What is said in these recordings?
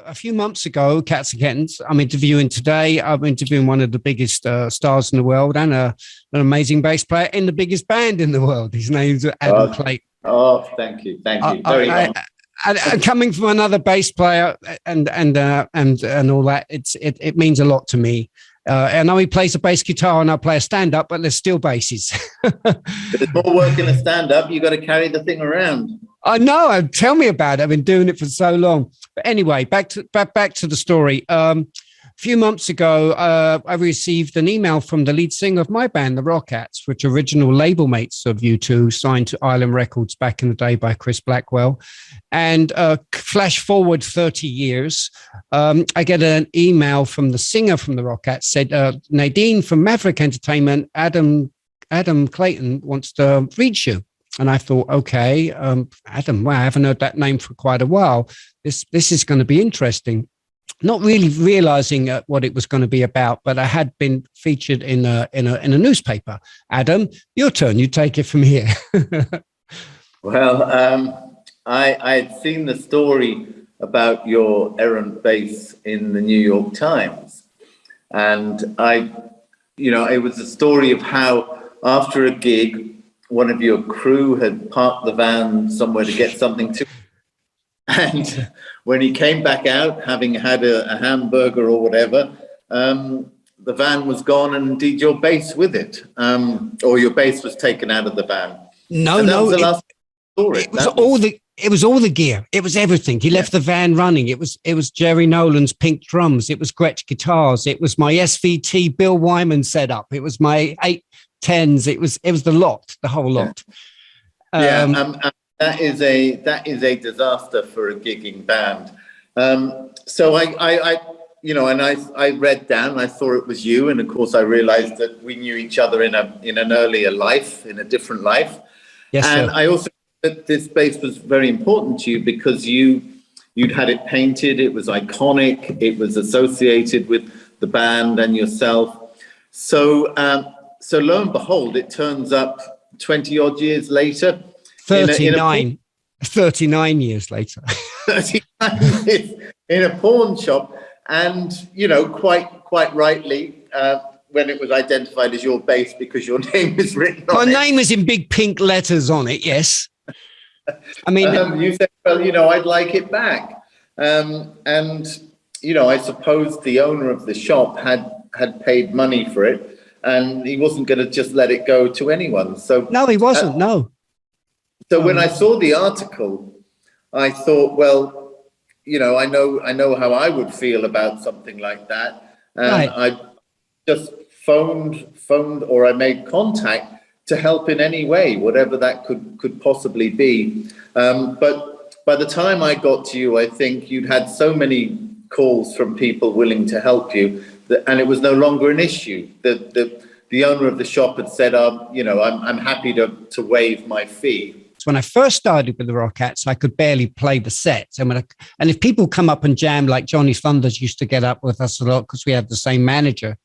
A few months ago, Cats and Kittens, I'm interviewing today. I'm interviewing one of the biggest stars in the world and an amazing bass player in the biggest band in the world. His name's Adam Clayton. Oh, thank you. Thank you. Very much. And coming from another bass player and all that, it means a lot to me. I know he plays a bass guitar and I play a stand-up, but there's still basses. There's more work in a stand-up. You got to carry the thing around. I know. Tell me about it. I've been doing it for so long. But anyway, back to the story. A few months ago, I received an email from the lead singer of my band, the Rockats, which original labelmates of U2, signed to Island Records back in the day by Chris Blackwell. And flash forward 30 years, I get an email from the singer from the Rockats, said, Nadine from Maverick Entertainment, Adam Clayton wants to reach you. And I thought, okay, Adam, well, I haven't heard that name for quite a while. This is going to be interesting. Not really realizing what it was going to be about, but I had been featured in a newspaper. Adam, your turn. You take it from here. Well, I had seen the story about your errant bass in the New York Times, and it was a story of how after a gig, one of your crew had parked the van somewhere to get something to, and when he came back out, having had a hamburger or whatever, the van was gone, and indeed your bass with it, or your bass was taken out of the van. No, was the last story. It was all the gear. It was everything. He left the van running. It was Jerry Nolan's pink drums. It was Gretsch guitars. It was my SVT Bill Wyman setup. It was my 810s. It was the whole lot. That is a disaster for a gigging band. So I read down. I thought it was you, and of course I realized that we knew each other in an earlier life, in a different life. Yes, and sir. I also that this bass was very important to you because you'd had it painted. It was iconic. It was associated with the band and yourself. So lo and behold, it turns up 20 odd years later. 39 years later. 39 years in a pawn shop, and quite rightly, when it was identified as your bass because your name is written on it. My name is in big pink letters on it. Yes. I mean, you said, well, I'd like it back. And I suppose the owner of the shop had paid money for it, and he wasn't going to just let it go to anyone. So no, he wasn't. No. So when I saw the article, I thought, well, I know how I would feel about something like that, and right. I just phoned or I made contact to help in any way, whatever that could possibly be. But by the time I got to you, I think you'd had so many calls from people willing to help you, and it was no longer an issue. The owner of the shop had said, I'm happy to waive my fee. When I first started with the Rockats, I could barely play the sets. And if people come up and jam, like Johnny Thunders used to get up with us a lot because we had the same manager.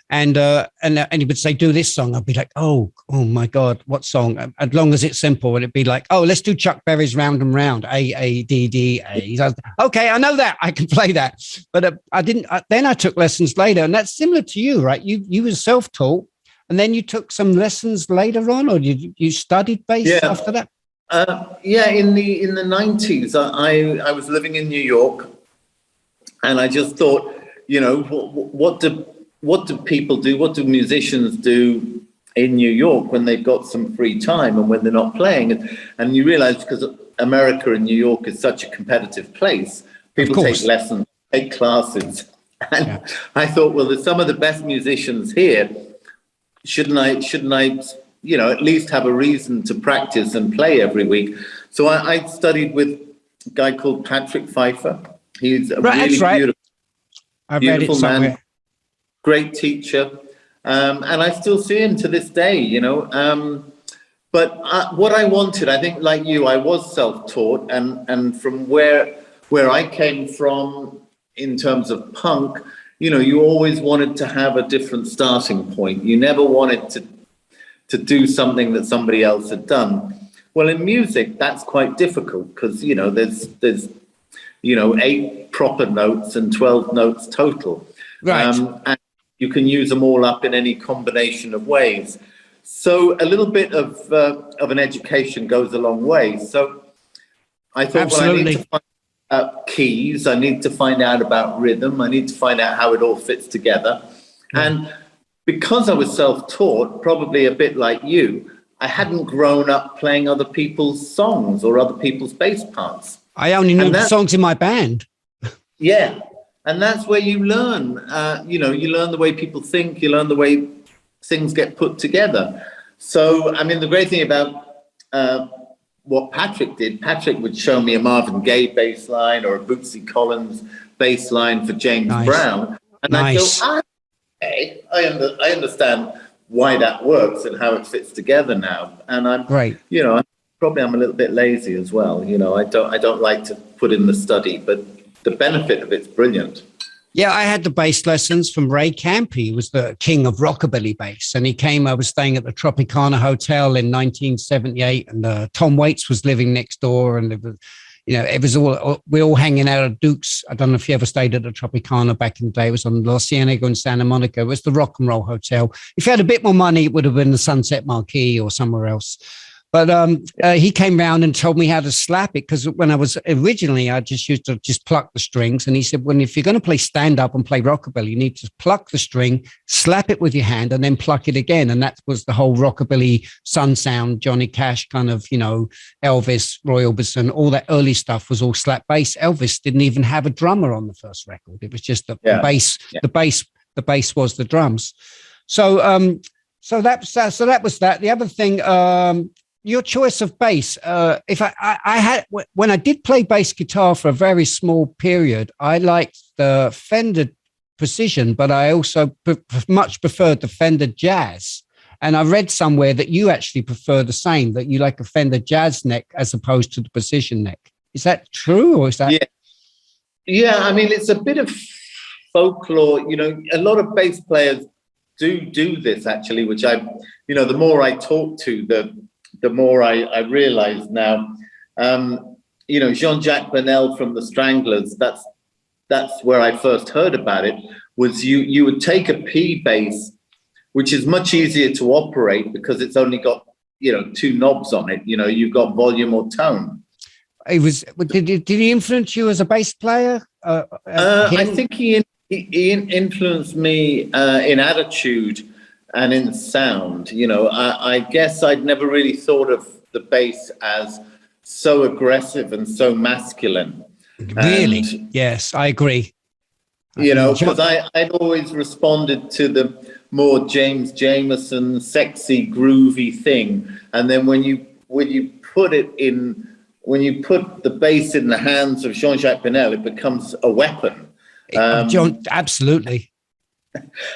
And he would say, do this song. I'd be like, oh my God, what song? As long as it's simple. And it'd be like, oh, let's do Chuck Berry's Round and Round, A-A-D-D-A. Okay, I know that. I can play that. But I didn't. Then I took lessons later. And that's similar to you, right? You were self-taught. And then you took some lessons later on, or you studied bass after that? In the 90s, I was living in New York, and I just thought, what do people do? What do musicians do in New York when they've got some free time and when they're not playing? And you realize, because America and New York is such a competitive place, people take lessons, take classes. And I thought, well, there's some of the best musicians here. Shouldn't I at least have a reason to practice and play every week? So I studied with a guy called Patrick Pfeiffer. He's a really beautiful man, great teacher. And I still see him to this day, But what I wanted, I think, like you, I was self-taught, and from where I came from in terms of punk, you always wanted to have a different starting point. You never wanted to do something that somebody else had done. Well, in music, that's quite difficult because, there's 8 proper notes and 12 notes total. Right. And you can use them all up in any combination of ways. So a little bit of an education goes a long way. So I thought, well, I need to find out keys. I need to find out about rhythm. I need to find out how it all fits together. And because I was self-taught, probably a bit like you, I hadn't grown up playing other people's songs or other people's bass parts. I only knew the songs in my band. Yeah. And that's where you learn, you learn the way people think, you learn the way things get put together. So, I mean, the great thing about what Patrick did, Patrick would show me a Marvin Gaye bass line or a Bootsy Collins bass line for James Brown. And I go, okay, I understand why that works and how it fits together now. And I'm, I'm a little bit lazy as well. I don't like to put in the study, but the benefit of it's brilliant. Yeah, I had the bass lessons from Ray Camp. He was the king of Rockabilly bass. And he came, I was staying at the Tropicana Hotel in 1978, and Tom Waits was living next door. And it was all, we're all hanging out at Duke's. I don't know if you ever stayed at the Tropicana back in the day. It was on La Cienega in Santa Monica. It was the rock and roll hotel. If you had a bit more money, it would have been the Sunset Marquee or somewhere else. But he came round and told me how to slap it, because when I was originally, I just used to just pluck the strings. And he said, if you're going to play stand up and play rockabilly, you need to pluck the string, slap it with your hand, and then pluck it again. And that was the whole rockabilly, Sun Sound, Johnny Cash, kind of, Elvis, Roy Orbison, all that early stuff was all slap bass. Elvis didn't even have a drummer on the first record. It was just the bass. Yeah. The bass was the drums. So that was that. The other thing. Your choice of bass. If I had, when I did play bass guitar for a very small period, I liked the Fender Precision, but I also much preferred the Fender Jazz. And I read somewhere that you actually prefer the same, that you like a Fender Jazz neck as opposed to the Precision neck. Is that true, or is that? Yeah. I mean, it's a bit of folklore. A lot of bass players do this actually, which the more I talk to, the more I realize now. Jean-Jacques Burnel from the Stranglers, that's where I first heard about it, was you would take a P bass, which is much easier to operate because it's only got, 2 knobs on it. You've got volume or tone. Did he influence you as a bass player? I think he influenced me in attitude and in sound. I guess I'd never really thought of the bass as so aggressive and so masculine. Really? Yes, I agree. Because I'd always responded to the more James Jamerson, sexy, groovy thing. And then when you put the bass in the hands of Jean-Jacques Burnel, it becomes a weapon. Absolutely.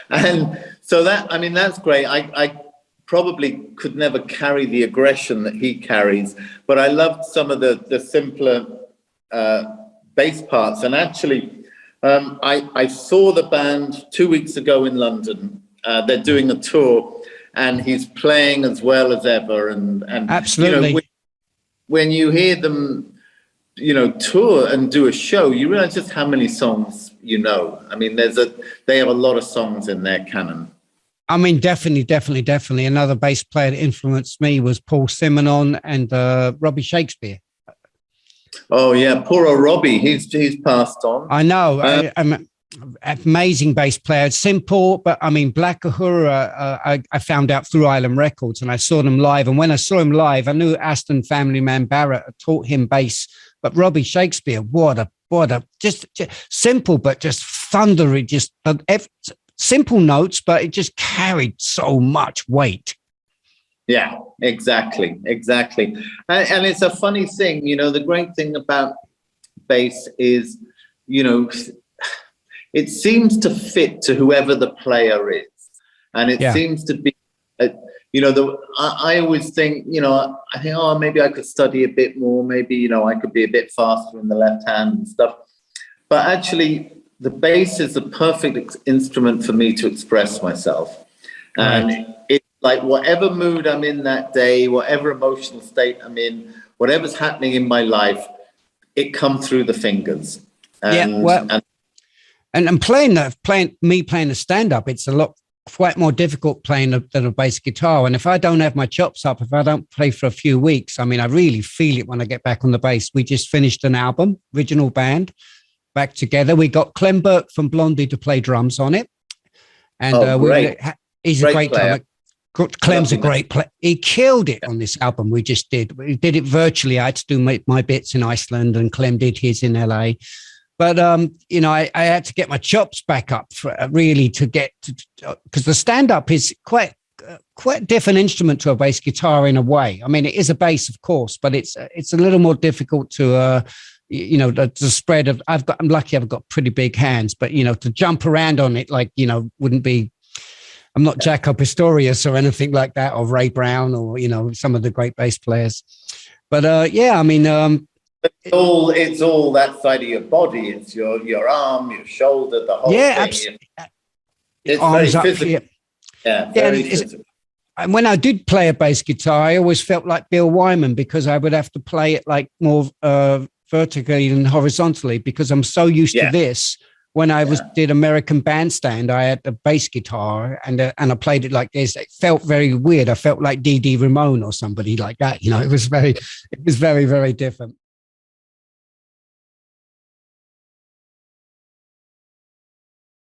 And so that's great. I probably could never carry the aggression that he carries, but I loved some of the simpler bass parts. And actually, I saw the band 2 weeks ago in London. They're doing a tour, and he's playing as well as ever. And absolutely, when you hear them, tour and do a show, you realize just how many songs I mean, they have a lot of songs in their canon. I mean, definitely. Another bass player that influenced me was Paul Simonon and Robbie Shakespeare. Oh yeah, poor old Robbie. He's passed on. I know. I'm amazing bass player. Simple, but I mean, Black Uhura. I found out through Island Records, and I saw them live. And when I saw him live, I knew Aston family man Barrett had taught him bass. But Robbie Shakespeare, what a just simple, but just thundery, just simple notes, but it just carried so much weight. Yeah, exactly. And it's a funny thing, the great thing about bass is, it seems to fit to whoever the player is. And it seems to be, I always think, I think, maybe I could study a bit more. Maybe, I could be a bit faster in the left hand and stuff. But actually, the bass is the perfect instrument for me to express myself. And it's like whatever mood I'm in that day, whatever emotional state I'm in, whatever's happening in my life, it come through the fingers. And playing the stand-up, it's a lot quite more difficult playing than a bass guitar. And if I don't have my chops up, if I don't play for a few weeks, I mean, I really feel it when I get back on the bass. We just finished an album, original band, back together. We got Clem Burke from Blondie to play drums on it. And he's a great player. Clem's a great player. He killed it on this album we just did. We did it virtually. I had to do my bits in Iceland and Clem did his in LA. But, you know, I had to get my chops back up for really to get to, because the stand-up is quite a different instrument to a bass guitar in a way. I mean, it is a bass, of course, but it's a little more difficult to, you know, the spread of, I'm lucky I've got pretty big hands, but, you know, to jump around on it, like, you know, wouldn't be, I'm not Jaco Pastorius or anything like that, or Ray Brown or, you know, some of the great bass players. But, yeah, I mean, it's all that side of your body. It's your arm, your shoulder, the whole thing. Absolutely. It's very physical. Very physical. And when I did play a bass guitar, I always felt like Bill Wyman because I would have to play it like more vertically than horizontally because I'm so used to this. When I did American Bandstand, I had a bass guitar and I played it like this. It felt very weird. I felt like Dee Dee Ramone or somebody like that. You know, it was very, very different.